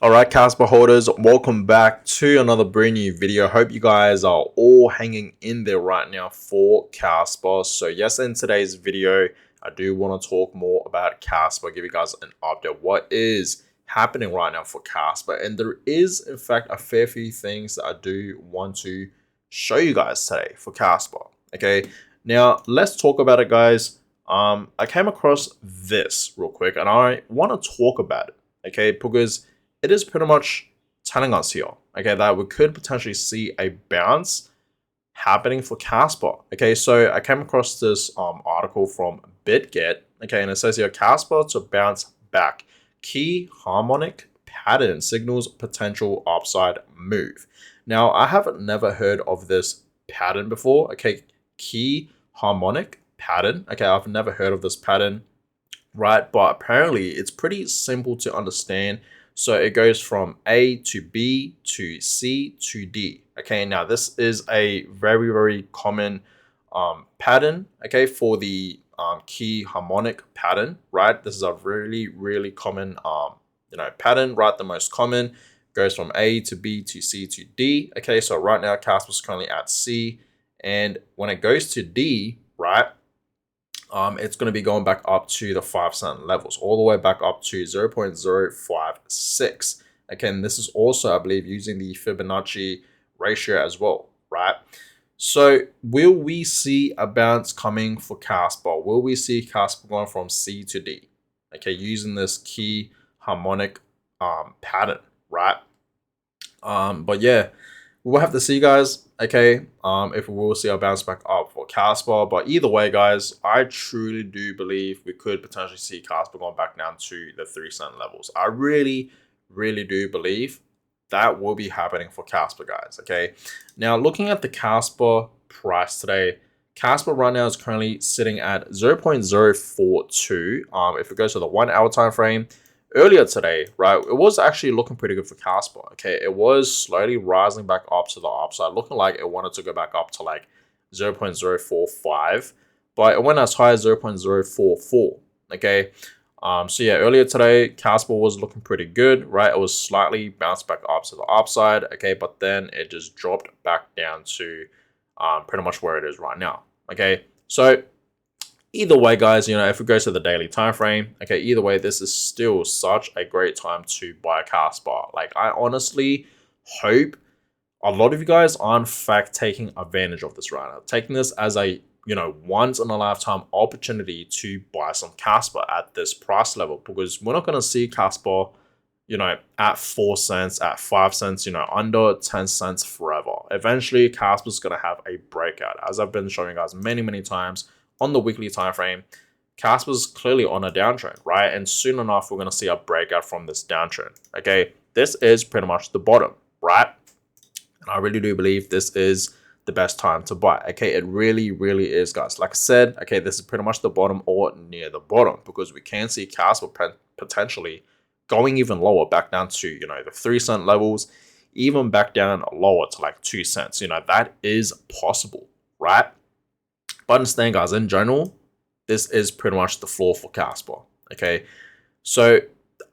All right, Kaspa holders, welcome back to another brand new video. Hope you guys are all hanging in there right now for Kaspa. So yes, in today's video, I do want to talk more about Kaspa, give you guys an update. What is happening right now for Kaspa? And there is, in fact, a fair few things that I do want to show you guys today for Kaspa. Okay, now let's talk about it, guys. I came across this real quick, and I want to talk about it. Okay, because it is pretty much telling us here, okay, that we could potentially see a bounce happening for Kaspa. Okay, so I came across this article from BitGet, okay, and it says here, Kaspa to bounce back. Key harmonic pattern signals potential upside move. Now, I have never heard of this pattern before, okay, key harmonic pattern. Okay, I've never heard of this pattern, right? But apparently it's pretty simple to understand. So it goes from A to B to C to D. Okay, now this is a very, very common pattern, okay, for the key harmonic pattern, right? This is a really, really common pattern, right? The most common goes from A to B to C to D. Okay, so right now Kaspa is currently at C, and when it goes to D, right, it's going to be going back up to the 5-cent levels, all the way back up to 0.056. Again, this is also, I believe, using the Fibonacci ratio as well, right? So will we see a bounce coming for Kaspa? Will we see Kaspa going from C to D? Okay, using this key harmonic pattern, right? But yeah, we'll have to see, guys, okay, if we will see a bounce back up for Kaspa. But either way, guys, I truly do believe we could potentially see Kaspa going back down to the 3-cent levels. I really, really do believe that will be happening for Kaspa, guys, okay? Now, looking at the Kaspa price today, Kaspa right now is currently sitting at 0.042. If it goes to the 1 hour time frame, earlier today, right, it was actually looking pretty good for Kaspa. Okay, it was slowly rising back up to the upside, looking like it wanted to go back up to like 0.045, but it went as high as 0.044. Okay, so yeah, earlier today, Kaspa was looking pretty good, right? It was slightly bounced back up to the upside, okay, but then it just dropped back down to pretty much where it is right now. Okay, so either way, guys, if it goes to the daily time frame, okay, either way, this is still such a great time to buy a Kaspa. Like, I honestly hope a lot of you guys are in fact taking advantage of this right now, taking this as a once in a lifetime opportunity to buy some Kaspa at this price level, because we're not going to see Kaspa at 4 cents, at 5 cents, under 10 cents forever. Eventually, Kaspa is going to have a breakout, as I've been showing you guys many times on the weekly time frame. Kaspa is clearly on a downtrend, right? And soon enough, we're going to see a breakout from this downtrend. Okay, this is pretty much the bottom, right? And I really do believe this is the best time to buy. Okay, it really, really is, guys. Like I said, okay, this is pretty much the bottom or near the bottom, because we can see Kaspa potentially going even lower, back down to the 3-cent levels, even back down lower to like 2 cents. That is possible, right? But understand, guys, in general, this is pretty much the floor for Kaspa. Okay, so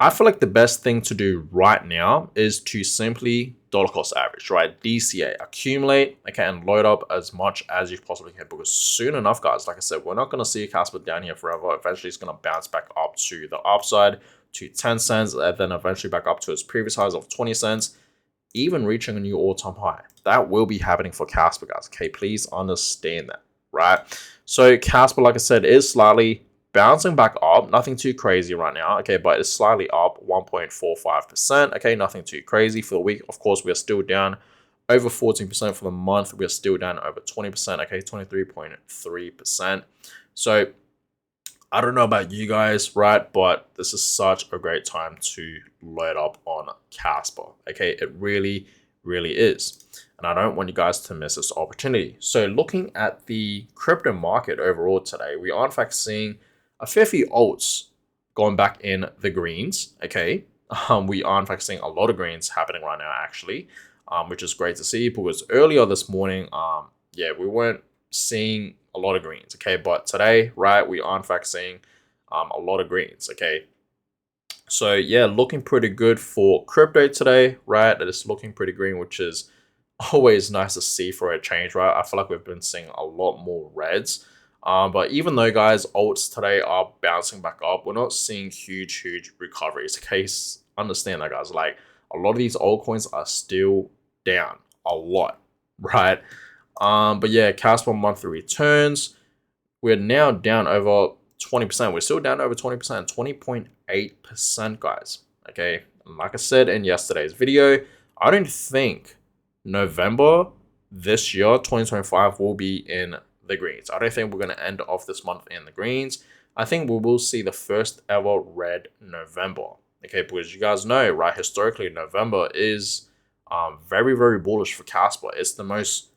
I feel like the best thing to do right now is to simply dollar cost average, right? DCA, accumulate, okay, and load up as much as you possibly can, because soon enough, guys, like I said, we're not going to see Kaspa down here forever. Eventually, it's going to bounce back up to the upside to 10 cents, and then eventually back up to its previous highs of 20 cents, even reaching a new all-time high. That will be happening for Kaspa, guys. Okay, please understand that, right? So Kaspa, like I said, is slightly bouncing back up, nothing too crazy right now, okay, but it's slightly up 1.45%, okay, nothing too crazy. For the week, of course, we are still down over 14%. For the month, we are still down over 20%, okay, 23.3%. So I don't know about you guys, right, but this is such a great time to load up on Kaspa, okay? It really, really is. And I don't want you guys to miss this opportunity. So looking at the crypto market overall today, we are in fact seeing a fair few alts going back in the greens, okay? We are in fact seeing a lot of greens happening right now, actually, which is great to see, because earlier this morning, yeah, we weren't seeing a lot of greens, okay? But today, right, we are in fact seeing a lot of greens, okay? So yeah, looking pretty good for crypto today, right? It is looking pretty green, which is always nice to see for a change, right? I feel like we've been seeing a lot more reds. But even though, guys, alts today are bouncing back up, we're not seeing huge recoveries. Case understand that, guys. Like a lot of these altcoins are still down a lot, right? But yeah, Kaspa monthly returns, we're now down over 20%. We're still down over 20%, 20.8%, guys. Okay. And like I said in yesterday's video, I don't think November this year, 2025, will be in the greens. I don't think we're going to end off this month in the greens. I think we will see the first ever red November. Okay, because you guys know, right, historically, November is very bullish for Casper. It's the most,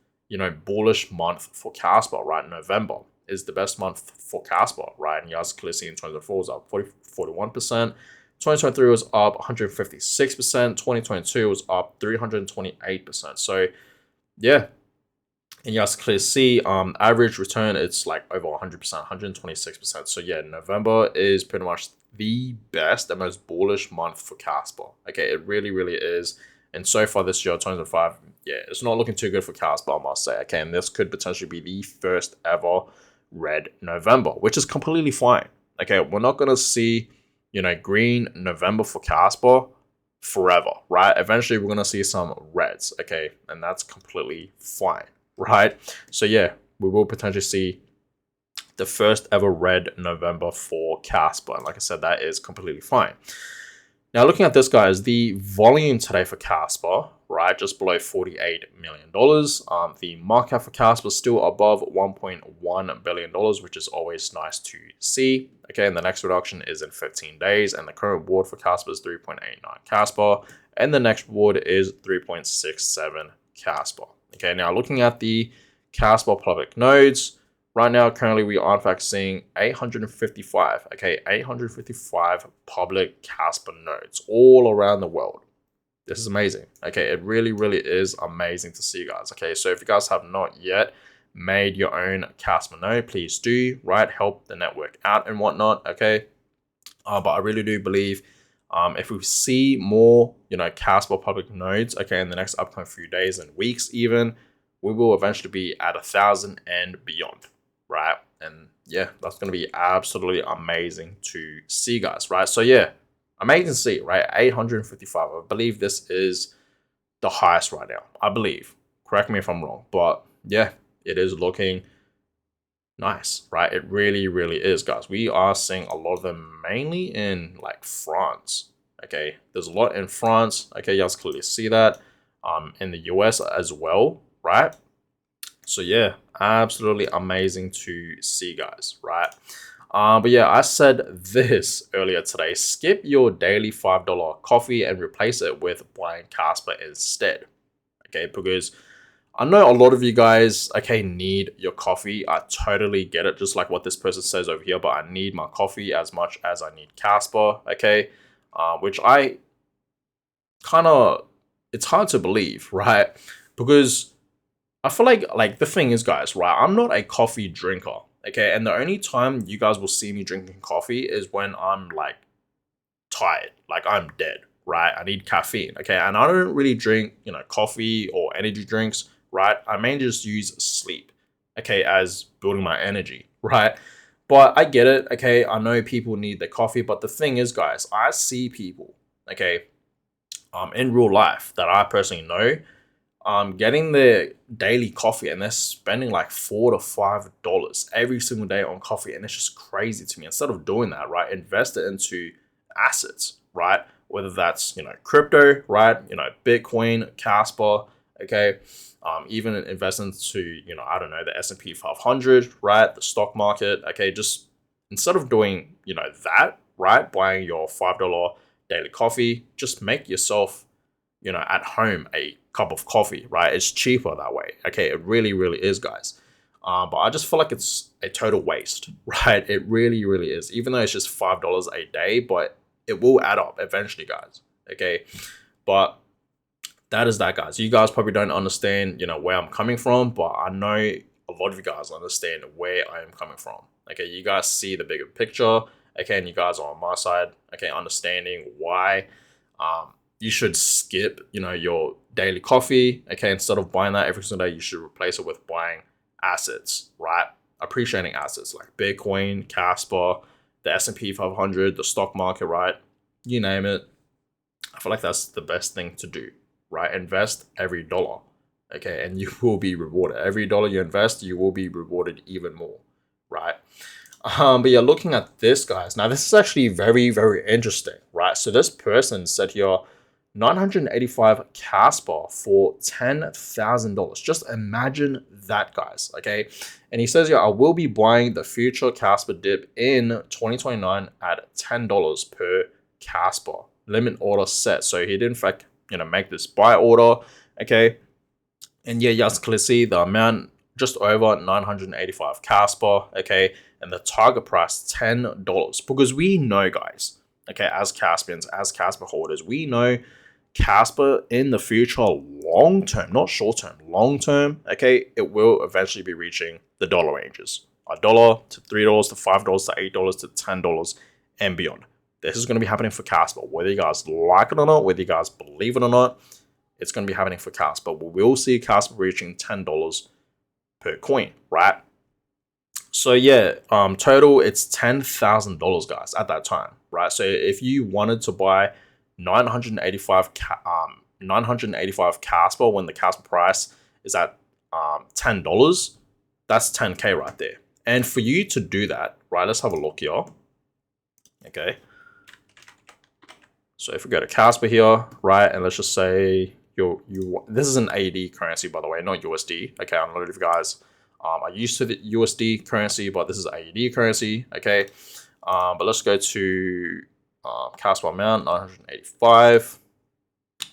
bullish month for Casper, right? November is the best month for Casper, right? And you guys clearly see in 2024 was up 41%. 2023 was up 156%. 2022 was up 328%. So yeah, and you guys clearly see average return, it's like over 100%, 126%. So yeah, November is pretty much the best and most bullish month for Casper. Okay, it really is. And so far this year, 2025, yeah, it's not looking too good for Casper, I must say. Okay, and this could potentially be the first ever red November, which is completely fine. Okay, we're not going to see, green November for Casper forever, right? Eventually, we're going to see some reds, okay? And that's completely fine, right? So yeah, we will potentially see the first ever red November for Casper. And like I said, that is completely fine. Now, looking at this, guys, the volume today for Kaspa, right, just below $48 million. The market cap for Kaspa is still above $1.1 billion, which is always nice to see. Okay, and the next reduction is in 15 days, and the current reward for Kaspa is 3.89 Kaspa, and the next reward is 3.67 Kaspa. Okay, now looking at the Kaspa public nodes, right now, currently, we are in fact seeing 855, okay, 855 public Casper nodes all around the world. This is amazing. Okay, it really is amazing to see, guys. Okay, so if you guys have not yet made your own Casper node, please do, right? Help the network out and whatnot, okay? But I really do believe if we see more, Casper public nodes, okay, in the next upcoming few days and weeks even, we will eventually be at 1,000 and beyond. Right, and yeah, that's going to be absolutely amazing to see, guys, right? So yeah, amazing to see, right? 855, I believe this is the highest right now, I believe. Correct me if I'm wrong, but yeah, it is looking nice, right? It really is, guys. We are seeing a lot of them mainly in like France. Okay, there's a lot in France. Okay, you guys clearly see that in the US as well, right? So yeah, absolutely amazing to see, guys, right? But yeah, I said this earlier today. Skip your daily $5 coffee and replace it with buying Casper instead. Okay, because I know a lot of you guys, okay, need your coffee. I totally get it, just like what this person says over here, but I need my coffee as much as I need Casper, okay? Which I kind of, it's hard to believe, right? Because I feel like the thing is, guys, right? I'm not a coffee drinker, okay? And the only time you guys will see me drinking coffee is when I'm like tired, like I'm dead, right? I need caffeine, okay? And I don't really drink, coffee or energy drinks, right? I mainly just use sleep, okay, as building my energy, right? But I get it, okay? I know people need their coffee, but the thing is, guys, I see people, okay, in real life that I personally know, getting their daily coffee and they're spending like $4 to $5 every single day on coffee, and it's just crazy to me. Instead of doing that, right, invest it into assets, right? Whether that's crypto, right, Bitcoin, Casper, okay, even invest into I don't know, the S&P 500, right, the stock market, okay. Just instead of doing that, right, buying your $5 daily coffee, just make yourself at home a cup of coffee, right? It's cheaper that way. Okay, it really is, guys. But I just feel like it's a total waste, right? It really is. Even though it's just $5 a day, but it will add up eventually, guys. Okay, but that is that, guys. You guys probably don't understand, where I'm coming from, but I know a lot of you guys understand where I am coming from. Okay, you guys see the bigger picture, okay, and you guys are on my side, okay, understanding why you should skip, your daily coffee, okay, instead of buying that every single day, you should replace it with buying assets, right? Appreciating assets like Bitcoin, Kaspa, the S&P 500, the stock market, right? You name it. I feel like that's the best thing to do, right? Invest every dollar, okay, and you will be rewarded. Every dollar you invest, you will be rewarded even more, right? But you're looking at this, guys. Now, this is actually very, very interesting, right? So this person said here, 985 Kaspa for $10,000. Just imagine that, guys, okay? And he says, yeah, I will be buying the future Kaspa dip in 2029 at $10 per Kaspa. Limit order set. So he did, in fact, make this buy order, okay? And yeah, you guys can see the amount just over 985 Kaspa, okay? And the target price, $10. Because we know, guys, okay, as Caspians, as Kaspa holders, we know Kaspa in the future, long term, not short term, long term, okay, it will eventually be reaching the dollar ranges. $1 to $3 to $5 to $8 to $10 and beyond. This is going to be happening for Kaspa, whether you guys like it or not, whether you guys believe it or not. It's going to be happening for Kaspa. We will see Kaspa reaching $10 per coin, right? So yeah, total it's $10,000, guys, at that time, right? So if you wanted to buy 985 Kaspa when the Kaspa price is at $10, that's 10K right there. And for you to do that, right? Let's have a look here. Okay. So if we go to Kaspa here, right, and let's just say this is an AED currency, by the way, not USD. Okay, I don't know if you guys are used to the USD currency, but this is AED currency. Okay, but let's go to Kaspa amount 985.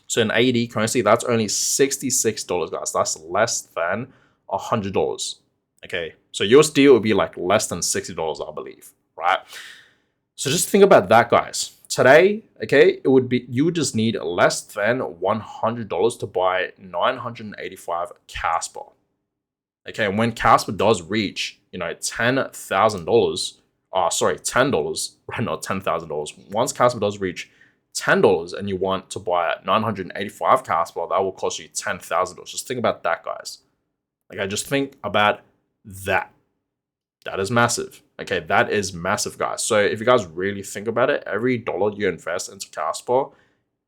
So in AED currency, that's only $66, guys. That's less than $100. Okay, so USD would be like less than $60, I believe, right? So just think about that, guys. Today, okay, you would just need less than $100 to buy 985 Kaspa. Okay, and when Kaspa does reach, $10,000, $10, right? Not $10,000. Once Kaspa does reach $10 and you want to buy 985 Kaspa, that will cost you $10,000. Just think about that, guys. Okay, just think about that. That is massive. Okay, that is massive, guys. So if you guys really think about it, every dollar you invest into Kaspa,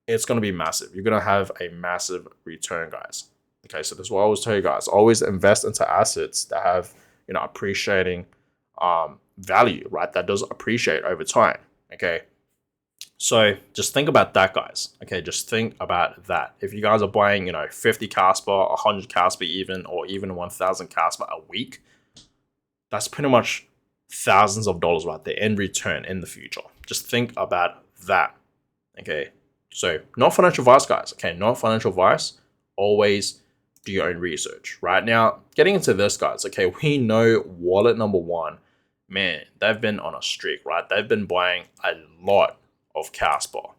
it's going to be massive. You're going to have a massive return, guys. Okay, so this is what I always tell you guys. Always invest into assets that have, appreciating value, right? That does appreciate over time. Okay, so just think about that, guys. Okay, just think about that. If you guys are buying, 50 Kaspa, 100 Kaspa even, or even 1,000 Kaspa a week, that's pretty much thousands of dollars right there in return in the future. Just think about that. Okay, so not financial advice, guys. Okay, not financial advice. Always do your own research. Right now, getting into this, guys. Okay, we know wallet number one, man, they've been on a streak, right? They've been buying a lot of Kaspa.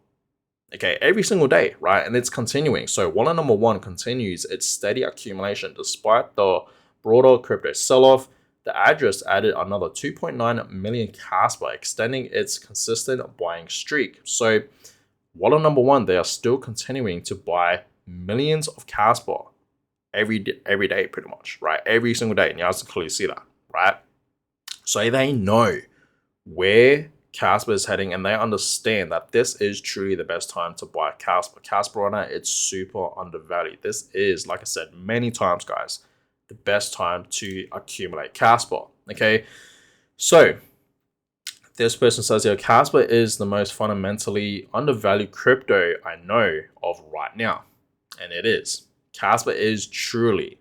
Okay, every single day, right? And it's continuing. So wallet number one continues its steady accumulation despite the broader crypto sell-off. The address added another 2.9 million Kaspa, extending its consistent buying streak. So, wallet number one, they are still continuing to buy millions of Kaspa every day, pretty much, right? Every single day, and you guys can clearly see that, right? So they know where Kaspa is heading, and they understand that this is truly the best time to buy Kaspa. Kaspa right now, it's super undervalued. This is, like I said many times, guys, the best time to accumulate Kaspa. Okay, so this person says here, Kaspa is the most fundamentally undervalued crypto I know of right now, and it is. Kaspa is truly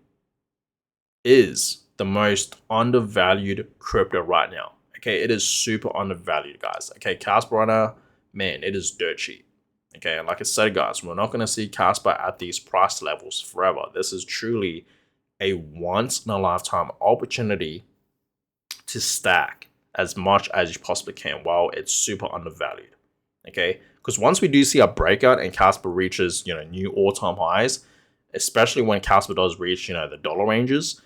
the most undervalued crypto right now. Okay, it is super undervalued, guys. Okay, Kaspa right now, man, it is dirt cheap. Okay, and like I said, guys, we're not going to see Kaspa at these price levels forever. This is truly a once-in-a-lifetime opportunity to stack as much as you possibly can while it's super undervalued. Okay, because once we do see a breakout and Kaspa reaches, new all-time highs, especially when Kaspa does reach, the dollar ranges,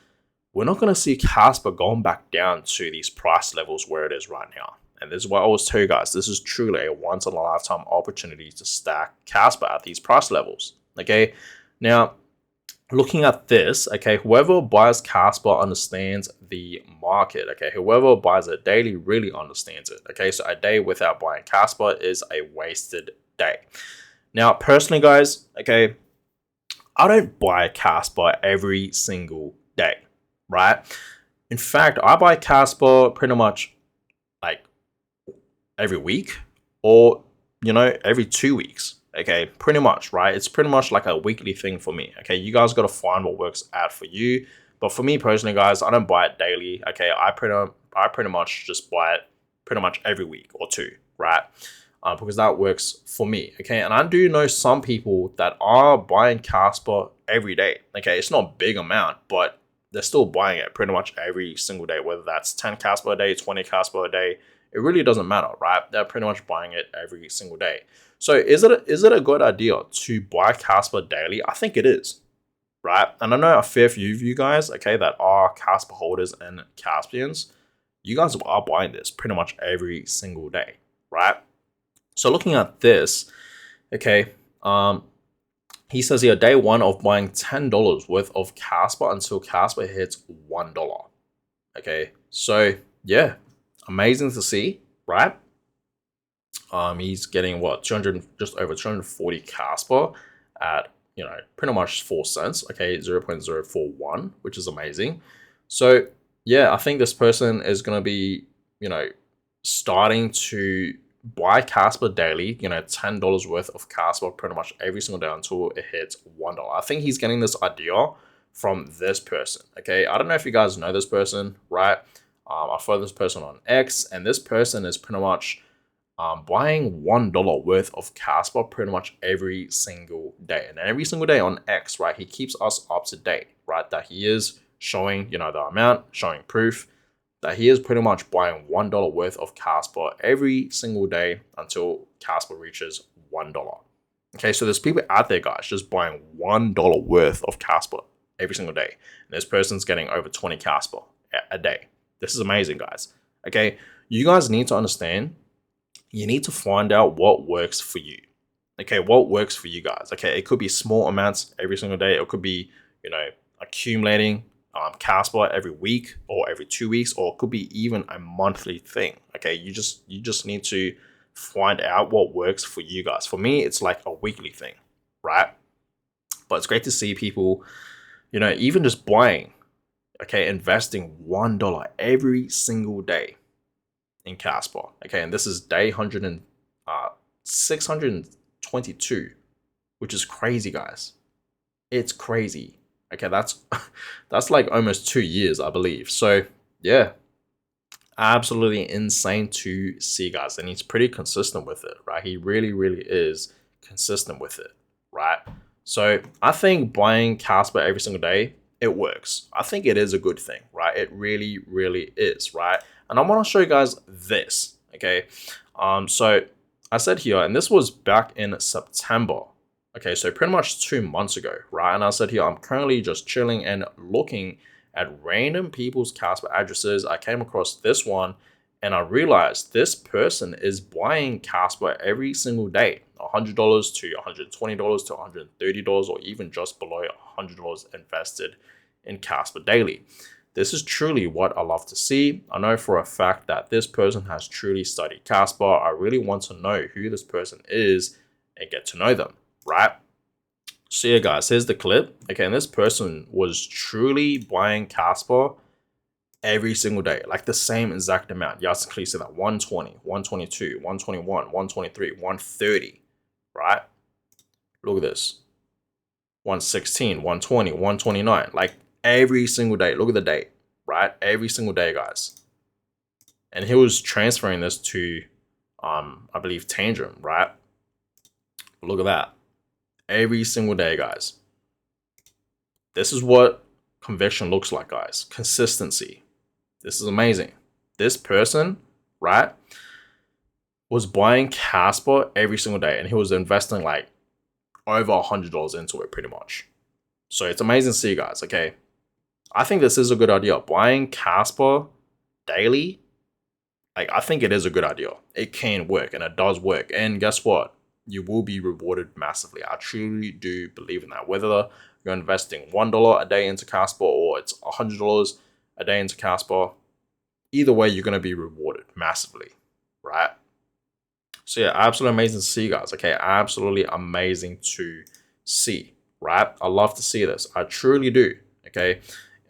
we're not going to see Kaspa going back down to these price levels where it is right now. And this is what I always tell you guys. This is truly a once in a lifetime opportunity to stack Kaspa at these price levels. Okay. Now, looking at this, okay, whoever buys Kaspa understands the market. Okay. Whoever buys it daily really understands it. Okay. So a day without buying Kaspa is a wasted day. Now, personally, guys, okay, I don't buy Kaspa every single day, right? In fact, I buy Kaspa pretty much like every week or, every 2 weeks. Okay, pretty much, right? It's pretty much like a weekly thing for me. Okay, you guys got to find what works out for you. But for me personally, guys, I don't buy it daily. Okay, I pretty much just buy it pretty much every week or two, right? Because that works for me. Okay, and I do know some people that are buying Kaspa every day. Okay, it's not a big amount, but they're still buying it pretty much every single day, whether that's 10 Kaspa a day, 20 Kaspa a day. It really doesn't matter, right? They're pretty much buying it every single day. So is it a good idea to buy Kaspa daily? I think it is, right? And I know a fair few of you guys, okay, that are Kaspa holders and Caspians, you guys are buying this pretty much every single day, right? So looking at this, okay, he says here, day one of buying $10 worth of Kaspa until Kaspa hits $1. Okay, so yeah, amazing to see, right? He's getting what, 200, just over 240 Kaspa at, pretty much 4 cents. Okay, 0.041, which is amazing. So yeah, I think this person is going to be, starting to buy Kaspa daily, $10 worth of Kaspa pretty much every single day until it hits $1. I think he's getting this idea from this person. Okay, I don't know if you guys know this person, right? I follow this person on X, and this person is pretty much buying $1 worth of Kaspa pretty much every single day. And every single day on X, right, he keeps us up to date, right, that he is showing, the amount, showing proof that he is pretty much buying $1 worth of Kaspa every single day until Kaspa reaches $1. Okay, so there's people out there, guys, just buying $1 worth of Kaspa every single day. And this person's getting over 20 Kaspa a day. This is amazing, guys. Okay, you guys need to understand, you need to find out what works for you. Okay, what works for you guys. Okay, it could be small amounts every single day. It could be, accumulating Kaspa every week or every 2 weeks, or it could be even a monthly thing. Okay, you just need to find out what works for you guys. For me, it's like a weekly thing, right? But it's great to see people, even just buying, okay, investing $1 every single day in Kaspa. Okay, and this is day 622, which is crazy, guys. It's crazy. Okay, that's like almost 2 years, I believe. So yeah, absolutely insane to see, guys. And he's pretty consistent with it, right? He really, really is consistent with it, right? So I think buying Kaspa every single day, it works. I think it is a good thing, right? It really, really is, right? And I want to show you guys this, okay? So I said here, and this was back in September. Okay, so pretty much 2 months ago, right? And I said here, I'm currently just chilling and looking at random people's Kaspa addresses. I came across this one and I realized this person is buying Kaspa every single day, $100 to $120 to $130, or even just below $100 invested in Kaspa daily. This is truly what I love to see. I know for a fact that this person has truly studied Kaspa. I really want to know who this person is and get to know them, right? So yeah, guys, here's the clip. Okay, and this person was truly buying Kaspa every single day, like the same exact amount. You guys can clearly see that 120, 122, 121, 123, 130, right? Look at this. 116, 120, 129, like every single day. Look at the date, right? Every single day, guys. And he was transferring this to, I believe, Tangent, right? Look at that. Every single day, guys. This is what conviction looks like, guys. Consistency. This is amazing. This person, right, was buying Kaspa every single day, and he was investing like over $100 into it pretty much. So it's amazing to see, guys, okay? I think this is a good idea. Buying Kaspa daily like, I think it is a good idea. It can work and it does work. And guess what? You will be rewarded massively. I truly do believe in that. Whether you're investing $1 a day into Casper or it's $100 a day into Casper, either way, you're going to be rewarded massively, right? So yeah, absolutely amazing to see you guys. Okay, absolutely amazing to see, right? I love to see this. I truly do. Okay,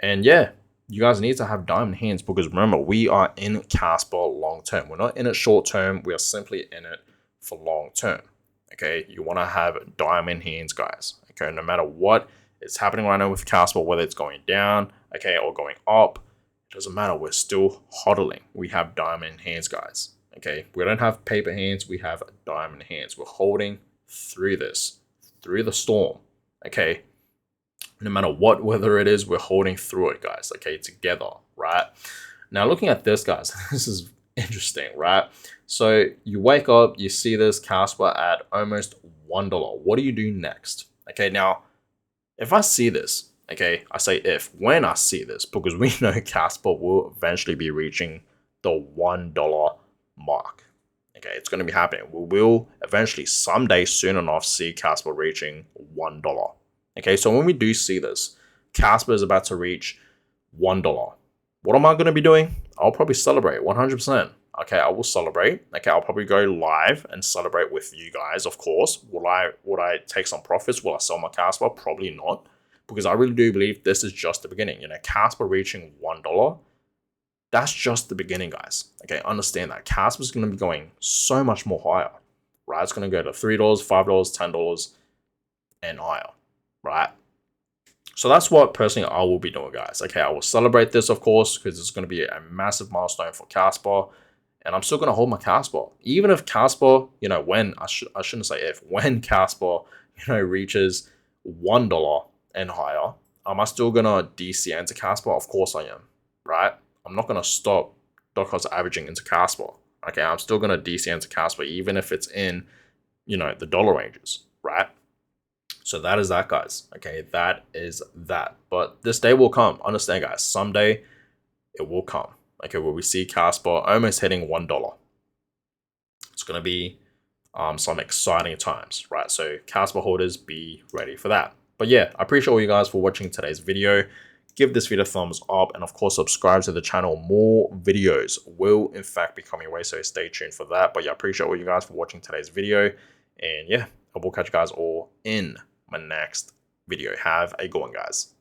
and yeah, you guys need to have diamond hands because remember, we are in Casper long term. We're not in it short term. We are simply in it for long term. Okay, you want to have diamond hands, guys. Okay, no matter what is happening right now with Casper, whether it's going down, okay, or going up, it doesn't matter. We're still hodling. We have diamond hands, guys. Okay, we don't have paper hands, we have diamond hands. We're holding through this, through the storm. Okay, no matter what weather it is, we're holding through it, guys. Okay, together, right? Now, looking at this, guys, this is interesting, right? So you wake up, you see this Casper at almost $1. What do you do next? Okay, now, if I see this, okay, I say when I see this, because we know Casper will eventually be reaching the $1 mark. Okay, it's going to be happening. We will eventually, someday, soon enough, see Casper reaching $1. Okay, so when we do see this, Casper is about to reach $1. What am I going to be doing? I'll probably celebrate 100%. Okay, I will celebrate. Okay, I'll probably go live and celebrate with you guys, of course. Would I take some profits? Will I sell my Casper? Probably not, because I really do believe this is just the beginning. You know, Casper reaching $1, that's just the beginning, guys. Okay, understand that. Casper is going to be going so much more higher, right? It's going to go to $3, $5, $10, and higher, right? So that's what personally I will be doing, guys. Okay, I will celebrate this, of course, because it's going to be a massive milestone for Casper. And I'm still going to hold my Casper. Even if Casper, you know, I shouldn't say if, when Casper, you know, reaches $1 and higher, am I still going to DC into Casper? Of course I am, right? I'm not going to stop dollar cost averaging into Casper. Okay, I'm still going to DC into Casper, even if it's in, you know, the dollar ranges, right? So that is that, guys. Okay, that is that. But this day will come. Understand, guys. Someday it will come. Okay, where we see Casper almost hitting $1. It's going to be some exciting times, right? So Casper holders, be ready for that. But yeah, I appreciate all you guys for watching today's video. Give this video a thumbs up and of course subscribe to the channel. More videos will in fact be coming away, so stay tuned for that. But yeah, I appreciate all you guys for watching today's video. And yeah, I will catch you guys all in my next video. Have a good one, guys.